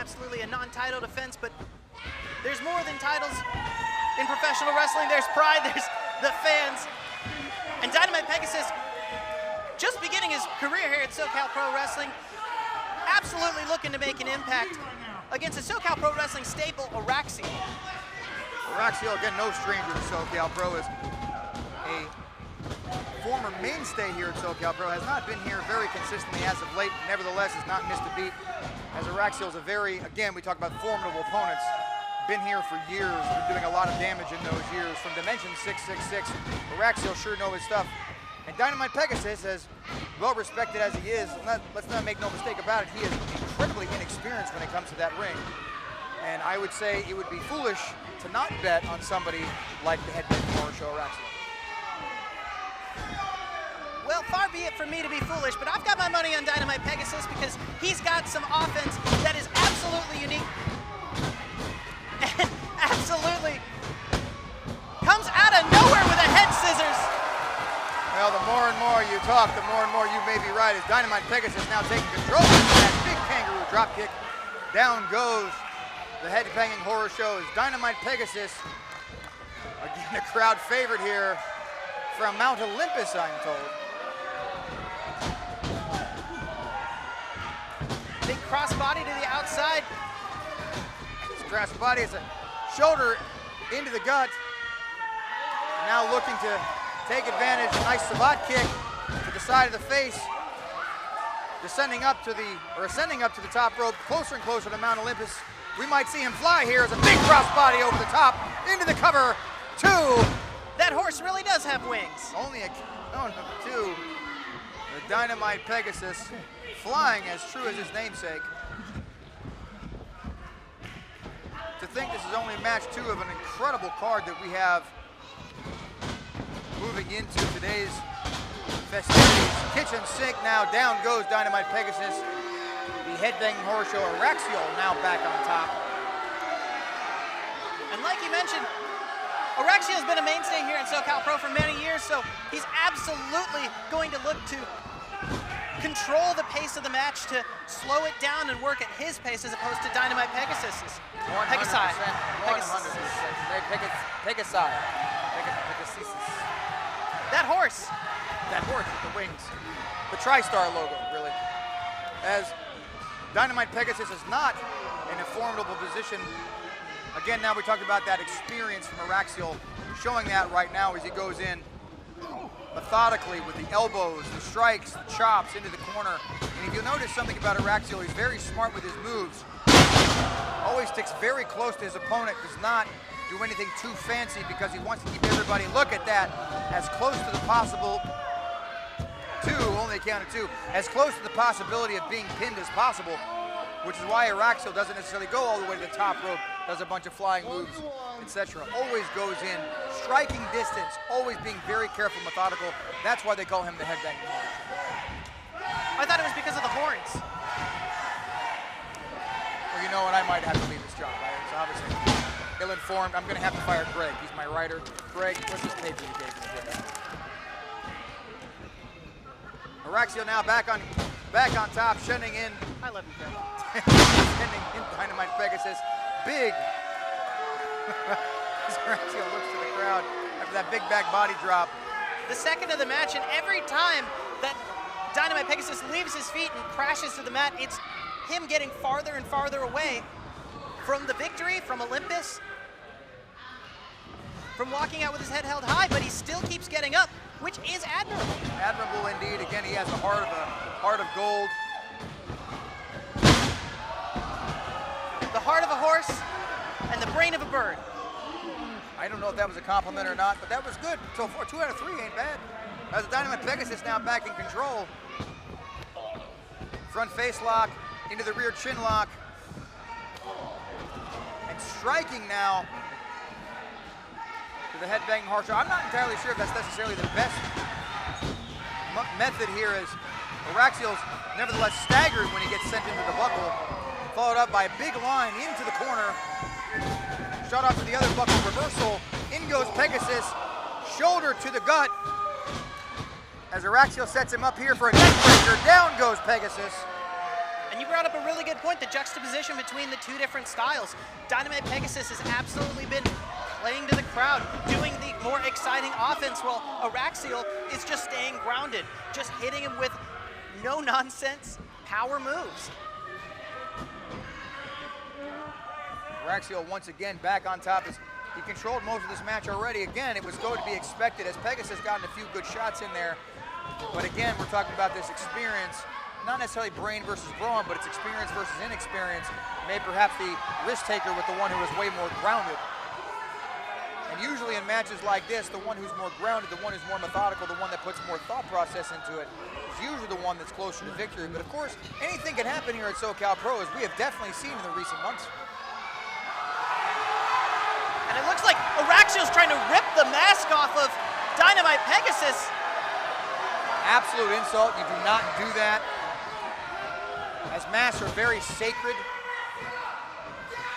absolutely a non-title defense, but there's more than titles in professional wrestling. There's pride, there's the fans. And Dynamite Pegasus, just beginning his career here at SoCal Pro Wrestling, absolutely looking to make an impact against a SoCal Pro Wrestling staple, Araxiel. Araxiel, again, no stranger to SoCal Pro, is a former mainstay here at SoCal Pro, has not been here very consistently as of late, nevertheless has not missed a beat, as Araxiel is a very, again, we talk about formidable opponents, been here for years, been doing a lot of damage in those years. From Dimension 666, Araxiel sure know his stuff. And Dynamite Pegasus, as well respected as he is, let's not make no mistake about it, he is incredibly inexperienced when it comes to that ring. And I would say it would be foolish to not bet on somebody like the head horror show Araxiel. Well, far be it from me to be foolish, but I've got my money on Dynamite Pegasus because he's got some offense that is absolutely unique and absolutely comes out of nowhere with a head scissors. Well, the more and more you talk, the more and more you may be right, as Dynamite Pegasus now taking control of that big kangaroo dropkick. Down goes the head-banging horror show is Dynamite Pegasus. Again, a crowd favorite here from Mount Olympus, I'm told. Big crossbody to the outside. Crossbody is a shoulder into the gut. Now looking to take advantage. Nice savate kick to the side of the face. Ascending up to the top rope, closer and closer to Mount Olympus. We might see him fly here as a big crossbody over the top, into the cover, 2. That horse really does have wings. Only a count of 2. The Dynamite Pegasus flying as true as his namesake. To think this is only match 2 of an incredible card that we have moving into today's festivities. Kitchen sink now, down goes Dynamite Pegasus. The headbanging horror show Araxiel now back on top. And like you mentioned, Araxiel has been a mainstay here in SoCal Pro for many years, so he's absolutely going to look to control the pace of the match, to slow it down and work at his pace as opposed to Dynamite Pegasus's. 100%. Pegasus. That horse with the wings. The TriStar logo, really. As Dynamite Pegasus is not in a formidable position. Again, now we talked about that experience from Araxiel, showing that right now as he goes in methodically with the elbows, the strikes, the chops into the corner. And if you'll notice something about Araxiel, he's very smart with his moves. Always sticks very close to his opponent, does not do anything too fancy because he wants to keep everybody, look at that, as close to the possible, 2, only a count of 2, as close to the possibility of being pinned as possible, which is why Araxiel doesn't necessarily go all the way to the top rope, does a bunch of flying moves, etc. Always goes in, striking distance, always being very careful, methodical. That's why they call him the headbanging horror. I thought it was because of the horns. Well, you know what, I might have to leave this job. I was obviously ill-informed. I'm going to have to fire Greg. He's my writer. Greg, what's this paper you gave me today? Araxiel now back on top, sending in. I love you, Greg. Sending in Dynamite Pegasus. Big. Araxiel looks to the crowd after that big back body drop. The second of the match, and every time that Dynamite Pegasus leaves his feet and crashes to the mat, it's him getting farther and farther away from the victory, from Olympus, from walking out with his head held high, but he still keeps getting up, which is admirable. Admirable indeed. Again, he has the heart of gold. The heart of a horse and the brain of a bird. I don't know if that was a compliment or not, but that was good. So far, 2 out of 3 ain't bad. As the Dynamite Pegasus now back in control. Front face lock into the rear chin lock. And striking now to the headbanging horse show. I'm not entirely sure if that's necessarily the best method here, as Araxiel's nevertheless staggered when he gets sent into the buckle. Followed up by a big line into the corner. Shot off to the other buckle, reversal. In goes Pegasus, shoulder to the gut. As Araxiel sets him up here for a neck breaker, down goes Pegasus. And you brought up a really good point, the juxtaposition between the two different styles. Dynamite Pegasus has absolutely been playing to the crowd, doing the more exciting offense, while Araxiel is just staying grounded, just hitting him with no-nonsense power moves. Araxiel once again back on top as he controlled most of this match already. Again, it was going to be expected as Pegasus gotten a few good shots in there. But again, we're talking about this experience, not necessarily brain versus brawn, but it's experience versus inexperience. Maybe perhaps the risk taker with the one who is way more grounded. And usually in matches like this, the one who's more grounded, the one who's more methodical, the one that puts more thought process into it, is usually the one that's closer to victory. But of course, anything can happen here at SoCal Pro, as we have definitely seen in the recent months. And it looks like Araxiel's trying to rip the mask off of Dynamite Pegasus. Absolute insult. You do not do that. As masks are very sacred.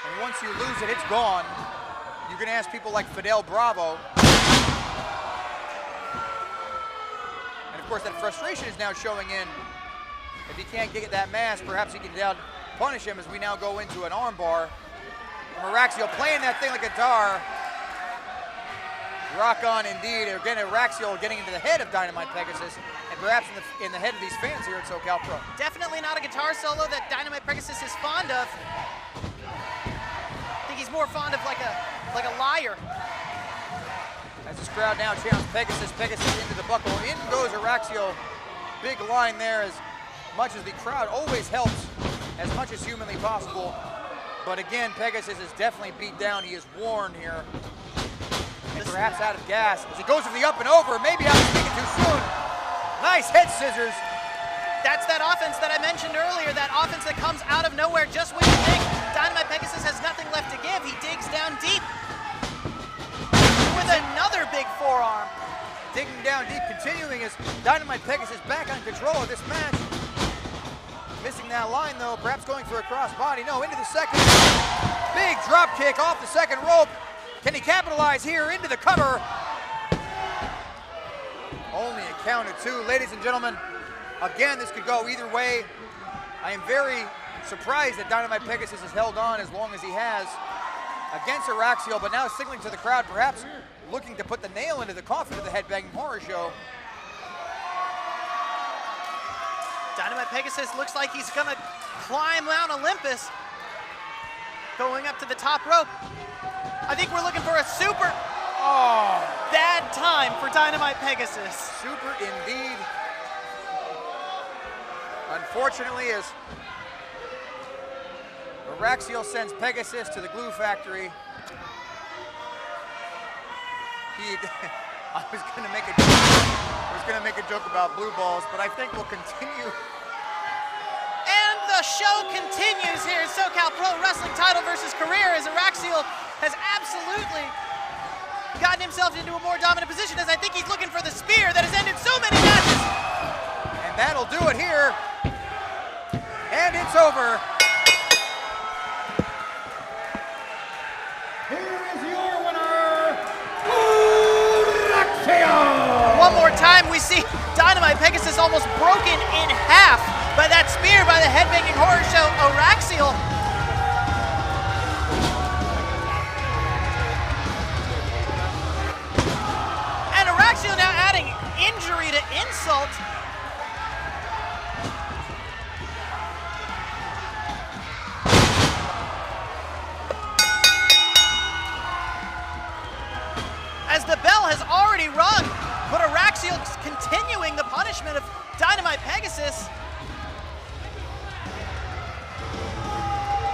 And once you lose it, it's gone. You're going to ask people like Fidel Bravo. And of course, that frustration is now showing in. If he can't get that mask, perhaps he can down punish him as we now go into an armbar. From Araxiel playing that thing like a guitar. Rock on indeed. Again, Araxiel getting into the head of Dynamite Pegasus, and perhaps in the head of these fans here at SoCal Pro. Definitely not a guitar solo that Dynamite Pegasus is fond of. I think he's more fond of like a lyre. As this crowd now chants Pegasus into the buckle. In goes Araxiel. Big line there, as much as the crowd always helps as much as humanly possible. But again, Pegasus is definitely beat down. He is worn here. And perhaps out of gas as he goes for the up and over. Maybe I was speaking too soon. Nice head scissors. That's that offense that I mentioned earlier, that offense that comes out of nowhere just when you think Dynamite Pegasus has nothing left to give. He digs down deep with another big forearm. Digging down deep, continuing as Dynamite Pegasus back on control of this match. Missing that line though, perhaps going for a crossbody. No, into the second. Big drop kick off the second rope. Can he capitalize here into the cover? Only a count of two. Ladies and gentlemen, again, this could go either way. I am very surprised that Dynamite Pegasus has held on as long as he has against Araxiel, but now signaling to the crowd, perhaps looking to put the nail into the coffin of the Headbanging Horror Show. Dynamite Pegasus looks like he's gonna climb Mount Olympus, going up to the top rope. I think we're looking for a super bad time for Dynamite Pegasus. Super indeed. Unfortunately, as Araxiel sends Pegasus to the glue factory, I was gonna make a joke about blue balls, but I think we'll continue. And the show continues here at SoCal Pro Wrestling title versus career, as Araxiel has absolutely gotten himself into a more dominant position, as I think he's looking for the spear that has ended so many matches. And that'll do it here. And it's over. Here is your winner, Araxiel! One more time, we see Dynamite Pegasus almost broken in half by that spear by the Headbanging Horror Show, Araxiel. And Araxiel now adding injury to insult. As the bell has already rung, but Araxiel's continuing the punishment of Dynamite Pegasus.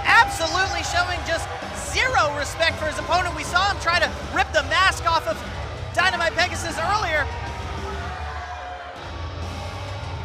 Absolutely showing just zero respect for his opponent. We saw him try to rip the mask off of Dynamite Pegasus earlier.